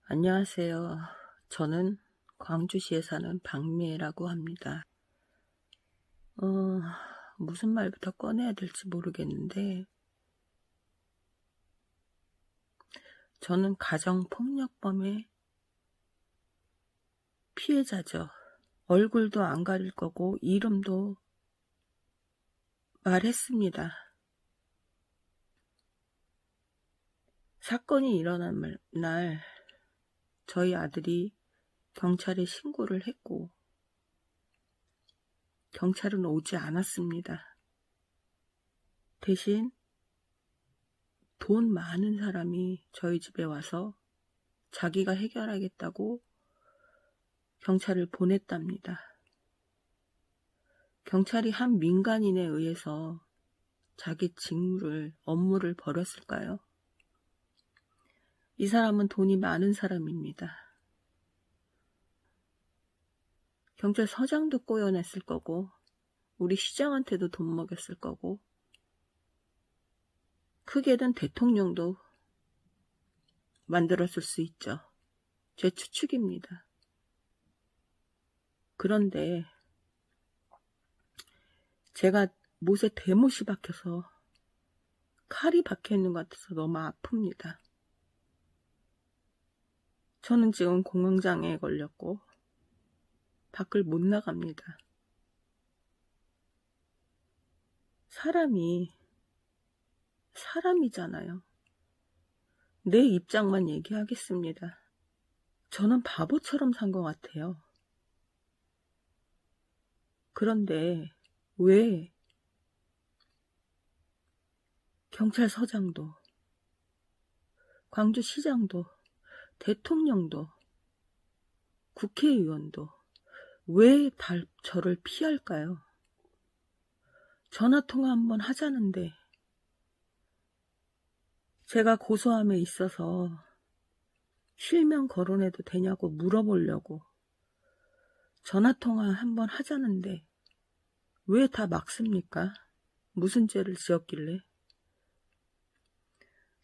안녕하세요. 저는 광주시에 사는 박미애라고 합니다. 무슨 말부터 꺼내야 될지 모르겠는데, 저는 가정폭력범의 피해자죠. 얼굴도 안 가릴 거고, 이름도 말했습니다. 사건이 일어난 날, 저희 아들이 경찰에 신고를 했고, 경찰은 오지 않았습니다. 대신 돈 많은 사람이 저희 집에 와서 자기가 해결하겠다고 경찰을 보냈답니다. 경찰이 한 민간인에 의해서 자기 업무를 벌였을까요? 이 사람은 돈이 많은 사람입니다. 경찰서장도 꼬여냈을 거고, 우리 시장한테도 돈 먹였을 거고, 크게는 대통령도 만들었을 수 있죠. 제 추측입니다. 그런데 제가 못에 대못이 박혀서 칼이 박혀있는 것 같아서 너무 아픕니다. 저는 지금 공황장애에 걸렸고 밖을 못 나갑니다. 사람이잖아요. 내 입장만 얘기하겠습니다. 저는 바보처럼 산 것 같아요. 그런데 왜 경찰서장도, 광주시장도, 대통령도, 국회의원도 왜 저를 피할까요? 전화통화 한번 하자는데 제가 고소함에 있어서 실명 거론해도 되냐고 물어보려고 전화통화 한번 하자는데 왜 다 막습니까? 무슨 죄를 지었길래?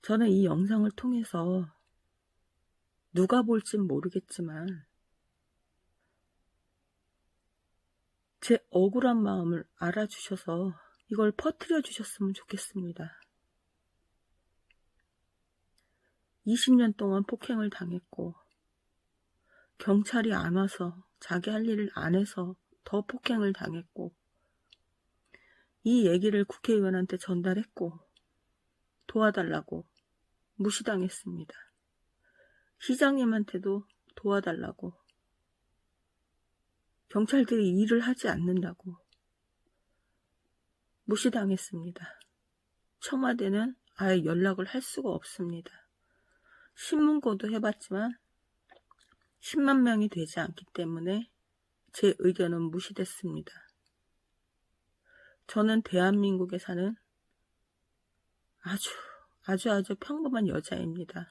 저는 이 영상을 통해서 누가 볼진 모르겠지만 제 억울한 마음을 알아주셔서 이걸 퍼뜨려 주셨으면 좋겠습니다. 20년 동안 폭행을 당했고 경찰이 안 와서 자기 할 일을 안 해서 더 폭행을 당했고 이 얘기를 국회의원한테 전달했고 도와달라고 무시당했습니다. 시장님한테도 도와달라고 경찰들이 일을 하지 않는다고 무시당했습니다. 청와대는 아예 연락을 할 수가 없습니다. 신문고도 해봤지만 10만 명이 되지 않기 때문에 제 의견은 무시됐습니다. 저는 대한민국에 사는 아주 평범한 여자입니다.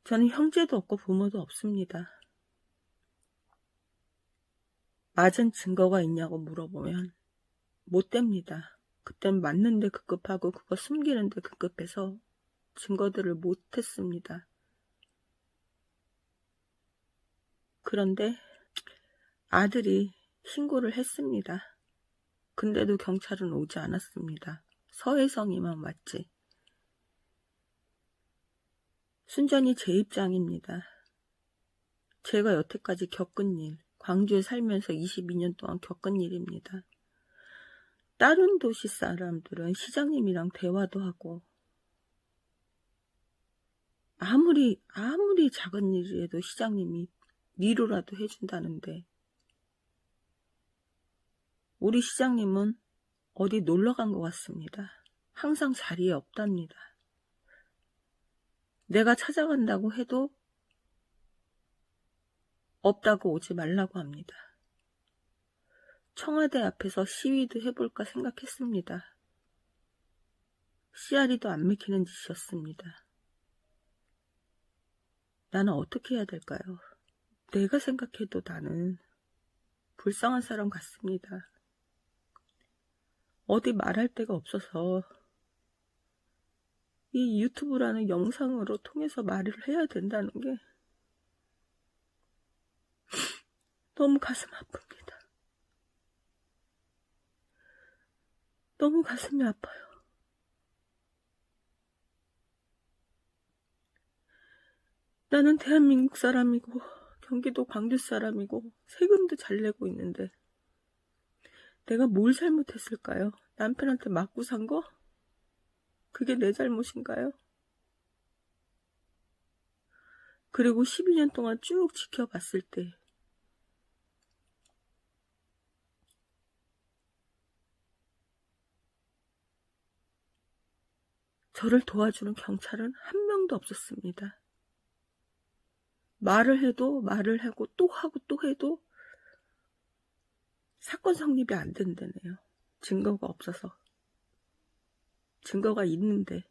저는 형제도 없고 부모도 없습니다. 맞은 증거가 있냐고 물어보면 못 됩니다. 그땐 맞는데 급급하고 그거 숨기는데 급급해서 증거들을 못했습니다. 그런데 아들이 신고를 했습니다. 근데도 경찰은 오지 않았습니다. 서혜성이만 왔지. 순전히 제 입장입니다. 제가 여태까지 겪은 일, 광주에 살면서 22년 동안 겪은 일입니다. 다른 도시 사람들은 시장님이랑 대화도 하고 아무리 작은 일이라도 시장님이 위로라도 해준다는데 우리 시장님은 어디 놀러 간 것 같습니다. 항상 자리에 없답니다. 내가 찾아간다고 해도 없다고 오지 말라고 합니다. 청와대 앞에서 시위도 해볼까 생각했습니다. 씨알이도 안 맥히는 짓이었습니다. 나는 어떻게 해야 될까요? 내가 생각해도 나는 불쌍한 사람 같습니다. 어디 말할 데가 없어서 이 유튜브라는 영상으로 통해서 말을 해야 된다는 게 너무 가슴 아픕니다. 너무 가슴이 아파요. 나는 대한민국 사람이고 경기도 광주 사람이고 세금도 잘 내고 있는데 내가 뭘 잘못했을까요? 남편한테 맞고 산 거? 그게 내 잘못인가요? 그리고 12년 동안 쭉 지켜봤을 때 저를 도와주는 경찰은 한 명도 없었습니다. 말을 해도 말을 하고 또 하고 또 해도 사건 성립이 안 된다네요. 증거가 없어서. 증거가 있는데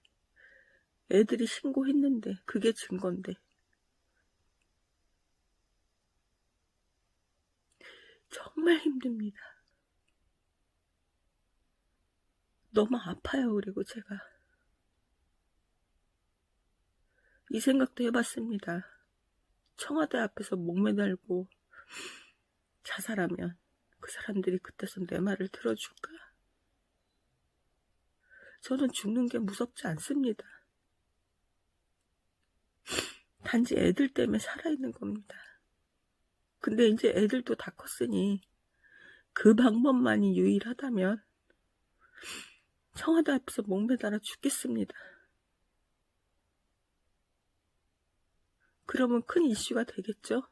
애들이 신고했는데 그게 증거인데 정말 힘듭니다. 너무 아파요. 그리고 제가 이 생각도 해봤습니다. 청와대 앞에서 목 매달고 자살하면 그 사람들이 그때서 내 말을 들어줄까? 저는 죽는 게 무섭지 않습니다. 단지 애들 때문에 살아있는 겁니다. 근데 이제 애들도 다 컸으니 그 방법만이 유일하다면 청와대 앞에서 목 매달아 죽겠습니다. 그러면 큰 이슈가 되겠죠?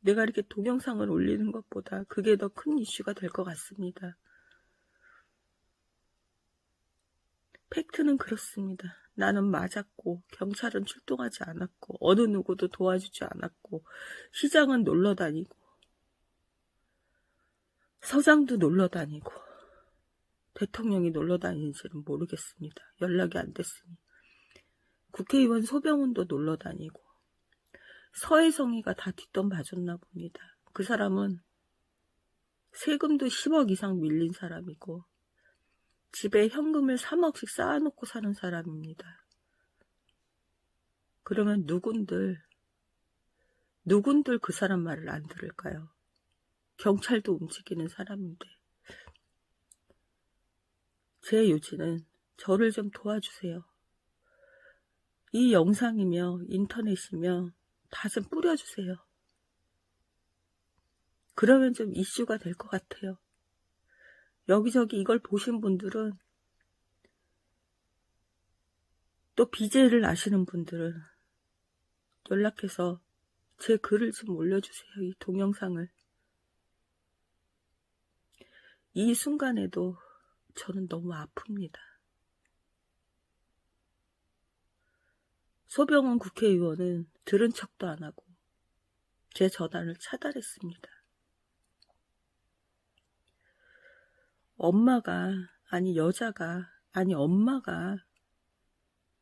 내가 이렇게 동영상을 올리는 것보다 그게 더 큰 이슈가 될 것 같습니다. 팩트는 그렇습니다. 나는 맞았고 경찰은 출동하지 않았고 어느 누구도 도와주지 않았고 시장은 놀러다니고 서장도 놀러다니고 대통령이 놀러다니는지는 모르겠습니다. 연락이 안 됐으니. 국회의원 소병훈도 놀러다니고 서혜성이가 다 뒷돈 봐줬나 봅니다. 그 사람은 세금도 10억 이상 밀린 사람이고 집에 현금을 3억씩 쌓아놓고 사는 사람입니다. 그러면 누군들 그 사람 말을 안 들을까요? 경찰도 움직이는 사람인데. 제 요지는 저를 좀 도와주세요. 이 영상이며 인터넷이며 다 좀 뿌려주세요. 그러면 좀 이슈가 될 것 같아요. 여기저기 이걸 보신 분들은 또 BJ를 아시는 분들은 연락해서 제 글을 좀 올려주세요. 이 동영상을. 이 순간에도 저는 너무 아픕니다. 소병훈 국회의원은 들은 척도 안 하고 제 전화를 차단했습니다. 엄마가 아니 여자가 아니 엄마가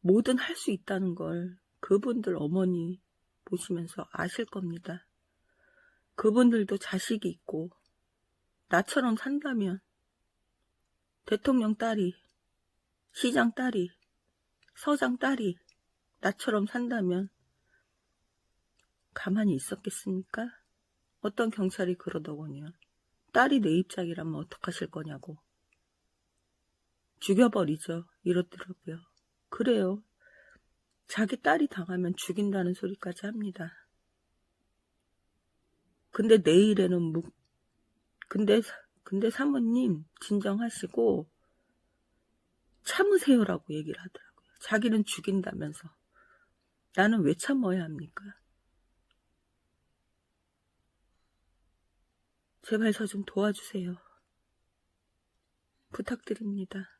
뭐든 할 수 있다는 걸 그분들 어머니 보시면서 아실 겁니다. 그분들도 자식이 있고 나처럼 산다면 대통령 딸이 시장 딸이 서장 딸이 나처럼 산다면 가만히 있었겠습니까? 어떤 경찰이 그러더군요. 딸이 내 입장이라면 어떡하실 거냐고. 죽여버리죠. 이러더라고요. 그래요. 자기 딸이 당하면 죽인다는 소리까지 합니다. 근데 내일에는 근데 사모님 진정하시고 참으세요라고 얘기를 하더라고요. 자기는 죽인다면서. 나는 왜 참아야 합니까? 제발 저 좀 도와주세요. 부탁드립니다.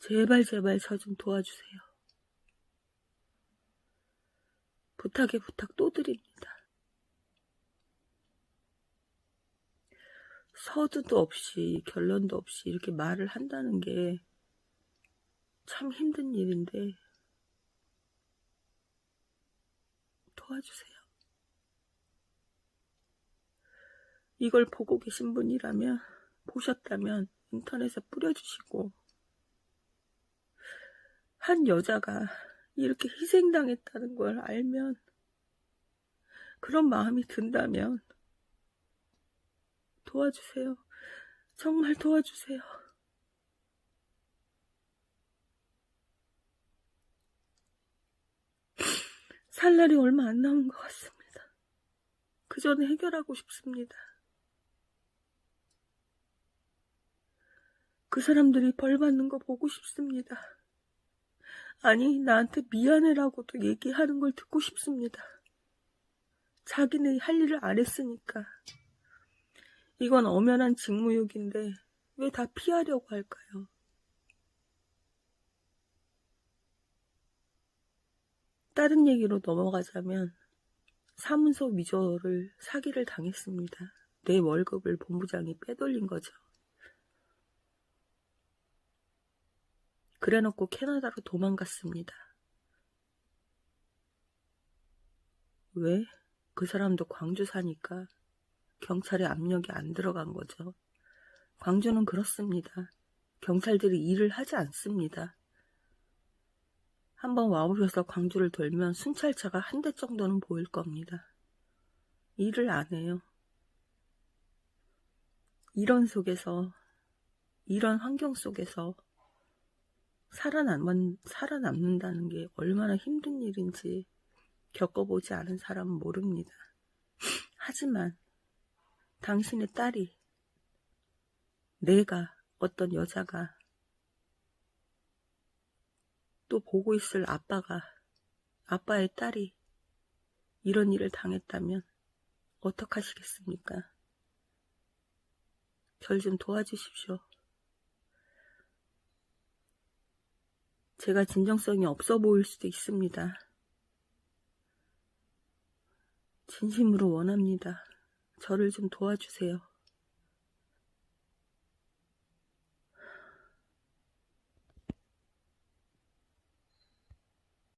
제발 저 좀 도와주세요. 부탁에 부탁 또 드립니다. 서두도 없이 결론도 없이 이렇게 말을 한다는 게 참 힘든 일인데 도와주세요. 이걸 보고 계신 분이라면 보셨다면 인터넷에 뿌려주시고 한 여자가 이렇게 희생당했다는 걸 알면, 그런 마음이 든다면 도와주세요. 정말 도와주세요. 살 날이 얼마 안 남은 것 같습니다. 그 전에 해결하고 싶습니다. 그 사람들이 벌 받는 거 보고 싶습니다. 아니, 나한테 미안해라고도 얘기하는 걸 듣고 싶습니다. 자기네 할 일을 안 했으니까. 이건 엄연한 직무유기인데 왜 다 피하려고 할까요? 다른 얘기로 넘어가자면 사문서 위조를 사기를 당했습니다. 내 월급을 본부장이 빼돌린 거죠. 그래놓고 캐나다로 도망갔습니다. 왜? 그 사람도 광주 사니까 경찰의 압력이 안 들어간 거죠. 광주는 그렇습니다. 경찰들이 일을 하지 않습니다. 한번 와보셔서 광주를 돌면 순찰차가 한 대 정도는 보일 겁니다. 일을 안 해요. 이런 환경 속에서 살아남는다는 게 얼마나 힘든 일인지 겪어보지 않은 사람은 모릅니다. 하지만 당신의 딸이, 내가, 어떤 여자가, 또 보고 있을 아빠의 딸이 이런 일을 당했다면 어떡하시겠습니까? 절 좀 도와주십시오. 제가 진정성이 없어 보일 수도 있습니다. 진심으로 원합니다. 저를 좀 도와주세요.